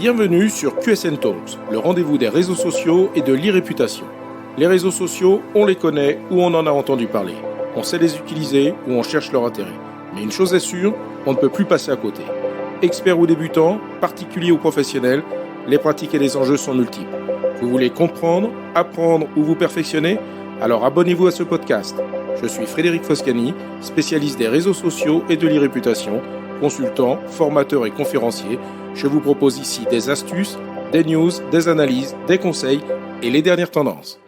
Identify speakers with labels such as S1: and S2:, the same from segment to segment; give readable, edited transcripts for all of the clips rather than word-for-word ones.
S1: Bienvenue sur QSN Talks, le rendez-vous des réseaux sociaux et de l'e-réputation. Les réseaux sociaux, on les connaît ou on en a entendu parler. On sait les utiliser ou on cherche leur intérêt. Mais une chose est sûre, on ne peut plus passer à côté. Experts ou débutants, particuliers ou professionnels, les pratiques et les enjeux sont multiples. Vous voulez comprendre, apprendre ou vous perfectionner ? Alors abonnez-vous à ce podcast. Je suis Frédéric Foscani, spécialiste des réseaux sociaux et de l'e-réputation, consultant, formateur et conférencier. Je vous propose ici des astuces, des news, des analyses, des conseils et les dernières tendances.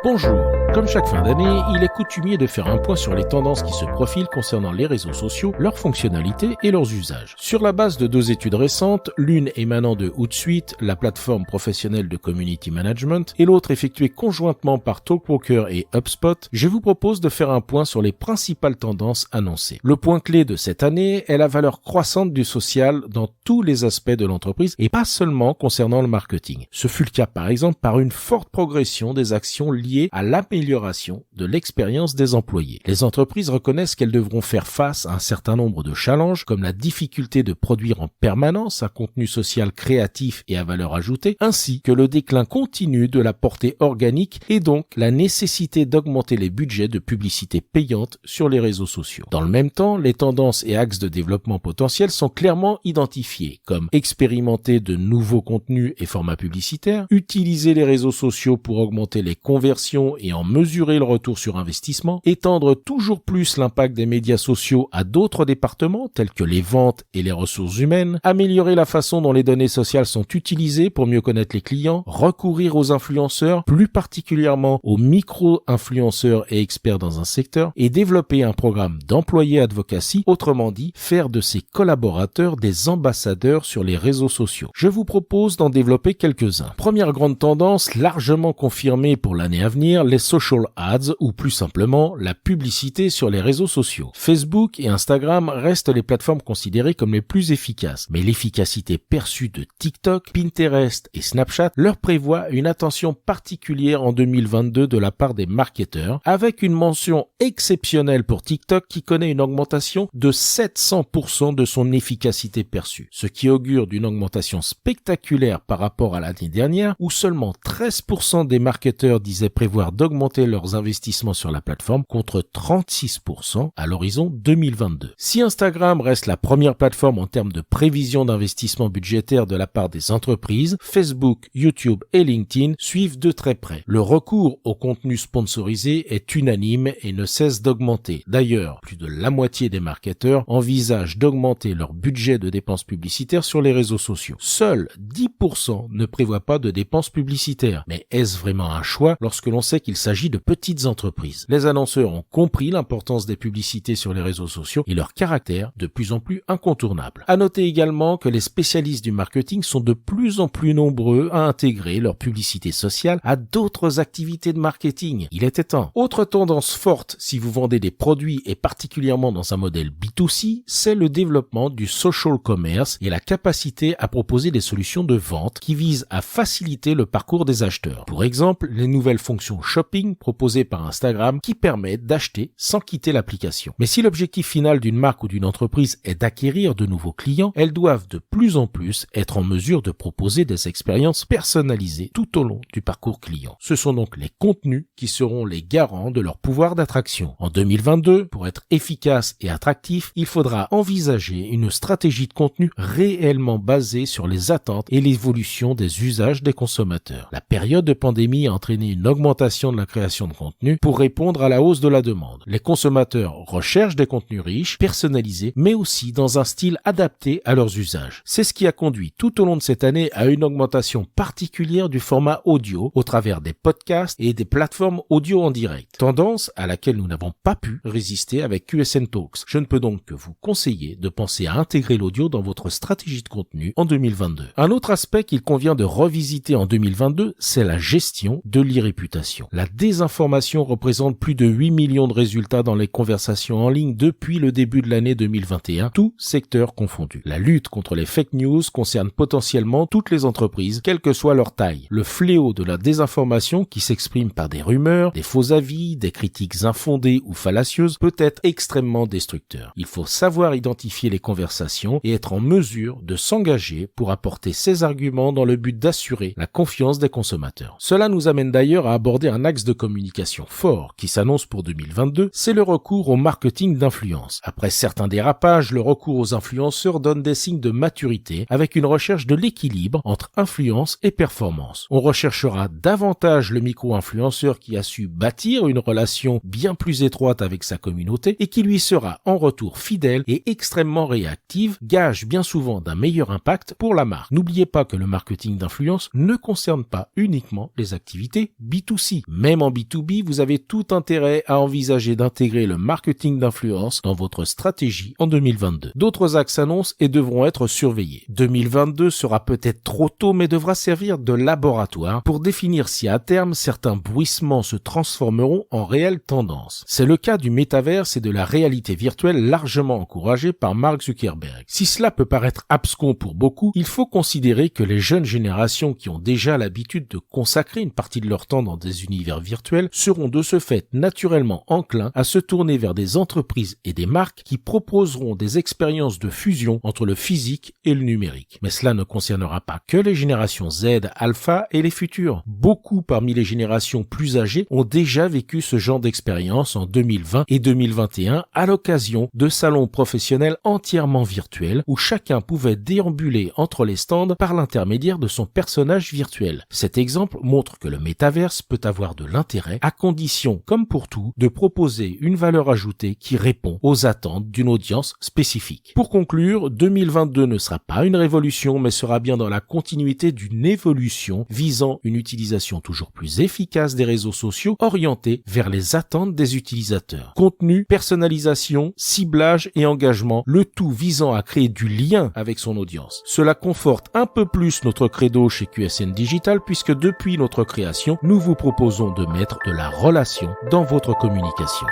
S2: Bonjour. Comme chaque fin d'année, il est coutumier de faire un point sur les tendances qui se profilent concernant les réseaux sociaux, leurs fonctionnalités et leurs usages. Sur la base de 2 études récentes, l'une émanant de Hootsuite, la plateforme professionnelle de community management, et l'autre effectuée conjointement par Talkworker et HubSpot, je vous propose de faire un point sur les principales tendances annoncées. Le point clé de cette année est la valeur croissante du social dans tous les aspects de l'entreprise et pas seulement concernant le marketing. Ce fut le cas par exemple par une forte progression des actions liées à l'amélioration de l'expérience des employés. Les entreprises reconnaissent qu'elles devront faire face à un certain nombre de challenges comme la difficulté de produire en permanence un contenu social créatif et à valeur ajoutée, ainsi que le déclin continu de la portée organique et donc la nécessité d'augmenter les budgets de publicité payante sur les réseaux sociaux. Dans le même temps, les tendances et axes de développement potentiels sont clairement identifiés comme expérimenter de nouveaux contenus et formats publicitaires, utiliser les réseaux sociaux pour augmenter les conversions et en mesurer le retour sur investissement, étendre toujours plus l'impact des médias sociaux à d'autres départements tels que les ventes et les ressources humaines, améliorer la façon dont les données sociales sont utilisées pour mieux connaître les clients, recourir aux influenceurs, plus particulièrement aux micro-influenceurs et experts dans un secteur, et développer un programme d'employé advocacy, autrement dit, faire de ses collaborateurs des ambassadeurs sur les réseaux sociaux. Je vous propose d'en développer quelques-uns. Première grande tendance, largement confirmée pour l'année à venir, les social ads ou plus simplement la publicité sur les réseaux sociaux. Facebook et Instagram restent les plateformes considérées comme les plus efficaces, mais l'efficacité perçue de TikTok, Pinterest et Snapchat leur prévoit une attention particulière en 2022 de la part des marketeurs, avec une mention exceptionnelle pour TikTok qui connaît une augmentation de 700% de son efficacité perçue, ce qui augure d'une augmentation spectaculaire par rapport à l'année dernière où seulement 13% des marketeurs disaient prévoir d'augmenter leurs investissements sur la plateforme contre 36% à l'horizon 2022. Si Instagram reste la première plateforme en termes de prévision d'investissement budgétaire de la part des entreprises, Facebook, YouTube et LinkedIn suivent de très près. Le recours au contenu sponsorisé est unanime et ne cesse d'augmenter. D'ailleurs, plus de la moitié des marketeurs envisagent d'augmenter leur budget de dépenses publicitaires sur les réseaux sociaux. Seuls 10% ne prévoient pas de dépenses publicitaires. Mais est-ce vraiment un choix lorsque l'on sait qu'il s'agit de petites entreprises? Les annonceurs ont compris l'importance des publicités sur les réseaux sociaux et leur caractère de plus en plus incontournable. À noter également que les spécialistes du marketing sont de plus en plus nombreux à intégrer leur publicité sociale à d'autres activités de marketing. Il était temps. Autre tendance forte si vous vendez des produits et particulièrement dans un modèle B2C, c'est le développement du social commerce et la capacité à proposer des solutions de vente qui visent à faciliter le parcours des acheteurs. Pour exemple, les nouvelles fonctions shopping proposées par Instagram qui permettent d'acheter sans quitter l'application. Mais si l'objectif final d'une marque ou d'une entreprise est d'acquérir de nouveaux clients, elles doivent de plus en plus être en mesure de proposer des expériences personnalisées tout au long du parcours client. Ce sont donc les contenus qui seront les garants de leur pouvoir d'attraction. En 2022, pour être efficace et attractif, il faudra envisager une stratégie de contenu réellement basée sur les attentes et l'évolution des usages des consommateurs. La période de pandémie a entraîné une augmentation de la création de contenu pour répondre à la hausse de la demande. Les consommateurs recherchent des contenus riches, personnalisés, mais aussi dans un style adapté à leurs usages. C'est ce qui a conduit tout au long de cette année à une augmentation particulière du format audio au travers des podcasts et des plateformes audio en direct. Tendance à laquelle nous n'avons pas pu résister avec QSN Talks. Je ne peux donc que vous conseiller de penser à intégrer l'audio dans votre stratégie de contenu en 2022. Un autre aspect qu'il convient de revisiter en 2022, c'est la gestion de l'e-réputation. La désinformation représente plus de 8 millions de résultats dans les conversations en ligne depuis le début de l'année 2021, tous secteurs confondus. La lutte contre les fake news concerne potentiellement toutes les entreprises, quelle que soit leur taille. Le fléau de la désinformation qui s'exprime par des rumeurs, des faux avis, des critiques infondées ou fallacieuses peut être extrêmement destructeur. Il faut savoir identifier les conversations et être en mesure de s'engager pour apporter ses arguments dans le but d'assurer la confiance des consommateurs. Cela nous amène d'ailleurs à aborder un axe de communication fort qui s'annonce pour 2022, c'est le recours au marketing d'influence. Après certains dérapages, le recours aux influenceurs donne des signes de maturité avec une recherche de l'équilibre entre influence et performance. On recherchera davantage le micro-influenceur qui a su bâtir une relation bien plus étroite avec sa communauté et qui lui sera en retour fidèle et extrêmement réactive, gage bien souvent d'un meilleur impact pour la marque. N'oubliez pas que le marketing d'influence ne concerne pas uniquement les activités B2C. Même en B2B, vous avez tout intérêt à envisager d'intégrer le marketing d'influence dans votre stratégie en 2022. D'autres axes s'annoncent et devront être surveillés. 2022 sera peut-être trop tôt mais devra servir de laboratoire pour définir si à terme certains bruissements se transformeront en réelles tendances. C'est le cas du métaverse et de la réalité virtuelle largement encouragée par Mark Zuckerberg. Si cela peut paraître abscon pour beaucoup, il faut considérer que les jeunes générations qui ont déjà l'habitude de consacrer une partie de leur temps dans des univers virtuels seront de ce fait naturellement enclins à se tourner vers des entreprises et des marques qui proposeront des expériences de fusion entre le physique et le numérique. Mais cela ne concernera pas que les générations Z, Alpha et les futures. Beaucoup parmi les générations plus âgées ont déjà vécu ce genre d'expérience en 2020 et 2021 à l'occasion de salons professionnels entièrement virtuels où chacun pouvait déambuler entre les stands par l'intermédiaire de son personnage virtuel. Cet exemple montre que le métaverse peut avoir de l'intérêt à condition, comme pour tout, de proposer une valeur ajoutée qui répond aux attentes d'une audience spécifique. Pour conclure, 2022 ne sera pas une révolution mais sera bien dans la continuité d'une évolution visant une utilisation toujours plus efficace des réseaux sociaux orientés vers les attentes des utilisateurs. Contenu, personnalisation, ciblage et engagement, le tout visant à créer du lien avec son audience. Cela conforte un peu plus notre credo chez QSN Digital puisque depuis notre création, nous vous proposons de mettre de la relation dans votre communication.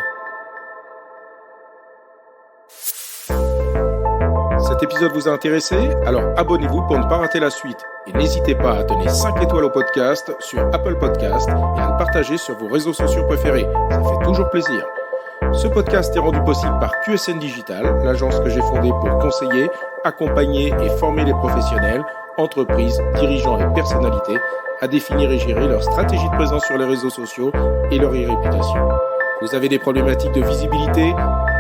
S1: Cet épisode vous a intéressé? Alors abonnez-vous pour ne pas rater la suite. Et n'hésitez pas à donner 5 étoiles au podcast sur Apple Podcast et à le partager sur vos réseaux sociaux préférés. Ça fait toujours plaisir. Ce podcast est rendu possible par QSN Digital, l'agence que j'ai fondée pour conseiller, accompagner et former les professionnels, entreprises, dirigeants et personnalités à définir et gérer leur stratégie de présence sur les réseaux sociaux et leur réputation. Vous avez des problématiques de visibilité,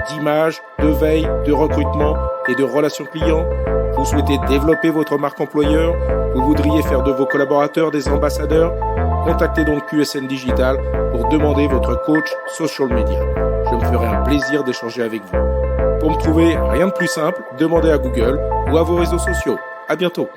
S1: d'image, de veille, de recrutement et de relations clients? Vous souhaitez développer votre marque employeur? Vous voudriez faire de vos collaborateurs des ambassadeurs? Contactez donc QSN Digital pour demander votre coach social media. Je me ferai un plaisir d'échanger avec vous. Pour me trouver, rien de plus simple, demandez à Google ou à vos réseaux sociaux. À bientôt.